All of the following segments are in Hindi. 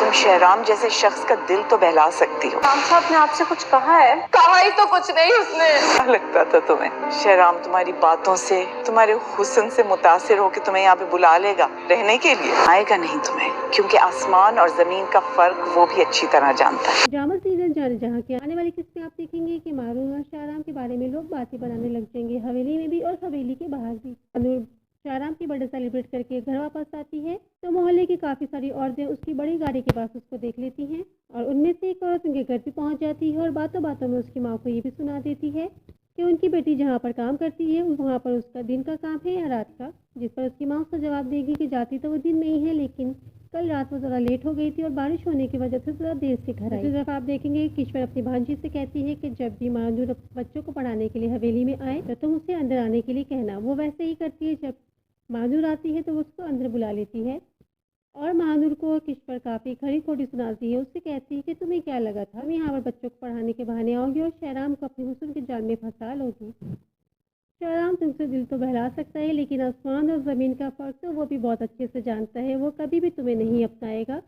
तुम शहराम जैसे शख्स का दिल तो बहला सकती हो। शाम साहब ने आपसे कुछ कहा है? कहा ही तो कुछ नहीं उसने। क्या लगता था तुम्हें शहराम तुम्हारी बातों से, तुम्हारे हुस्न से मुतासिर होकर तुम्हें यहाँ पे बुला लेगा रहने के लिए? आएगा नहीं तुम्हें, क्योंकि आसमान और जमीन का फर्क वो भी अच्छी तरह जानता है। ड्रामा सीरियल जाने जहाँ के आने वाली किस्त में आप देखेंगे कि मारून और शाहराम के बारे में लोग बातें बनाने लग जाएंगे, हवेली में भी और हवेली के बाहर भी। अनूर शाहराम की बर्थडे सेलिब्रेट करके घर वापस आती है तो मोहल्ले की काफ़ी सारी औरतें उसकी बड़ी गाड़ी के पास उसको देख लेती हैं और उनमें से एक औरत उनके घर पे पहुंच जाती है और बातों बातों में उसकी माँ को ये भी सुना देती है कि उनकी बेटी जहाँ पर काम करती है वहाँ पर उसका दिन का काम है या रात का, जिस पर उसकी माँ उसको जवाब देगी कि जाती तो वो दिन नहीं है लेकिन कल रात वो ज़रा लेट हो गई थी और बारिश होने की वजह से ज़रा देर से घर आई। दूसरी तरफ आप देखेंगे कि ईश्वर अपनी भांजी से कहती है कि जब भी मानूर बच्चों को पढ़ाने के लिए हवेली में आए तो तुम उसे अंदर आने के लिए कहना। वो वैसे ही करती है, जब मानूर आती है तो वो उसको अंदर बुला लेती है और मानूर को ईश्वर काफ़ी खरी खोटी सुनाती है। उससे कहती है कि तुम्हें क्या लगा था हम यहाँ पर बच्चों को पढ़ाने के बहाने आओगी और शहराम को अपने हुस्न के जाल में फंसा लोगी। शहराम तुमसे दिल तो बहला सकता है लेकिन आसमान और ज़मीन का फ़र्क तो वो भी बहुत अच्छे से जानता है, वो कभी भी तुम्हें नहीं अपनाएगा।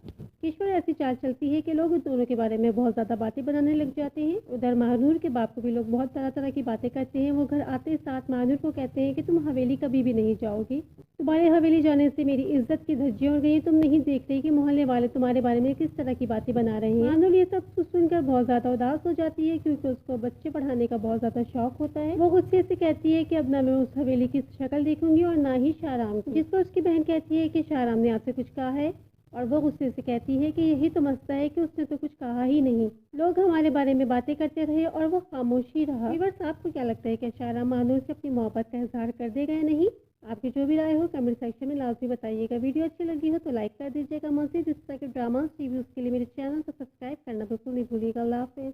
ईश्वर ऐसी चाल चलती है कि लोग उन दोनों के बारे में बहुत ज़्यादा बातें बनाने लग जाते हैं। उधर महानूर के बाप को भी लोग बहुत तरह तरह की बातें करते हैं। वो घर आते साथ महानूर को कहते हैं कि तुम हवेली कभी भी नहीं जाओगी, तुम्हारे हवेली जाने से मेरी इज्जत की धज्जियां उड़ गई। तुम नहीं देख रही कि मोहल्ले वाले तुम्हारे बारे में किस तरह की बातें बना रहे हैं। महानूर ये सब सुनकर बहुत ज़्यादा उदास हो जाती है क्योंकि उसको बच्चे पढ़ाने का बहुत ज़्यादा शौक होता है। वो गुस्से से कहती है कि अब ना मैं उस हवेली की शक्ल देखूंगी और ना ही शाहराम की। जिस पर उसकी बहन कहती है कि शाहराम ने आपसे कुछ कहा है और वो गुस्से से कहती है कि यही तो मसला है कि उसने तो कुछ कहा ही नहीं, लोग हमारे बारे में बातें करते रहे और वो खामोश ही रहा। व्यूअर्स, आपको क्या लगता है कि शाहराम महानूर से अपनी मोहब्बत का इजहार कर देगा या नहीं? आपकी जो भी राय हो कमेंट सेक्शन में लाजमी बताइएगा। वीडियो अच्छी लगी हो तो लाइक कर दीजिएगा। मज़ीद इस तरह के ड्रामा रिव्यूज़ के लिए मेरे चैनल को सब्सक्राइब करना बिल्कुल नहीं भूलिएगा। अल्लाह हाफ़िज़।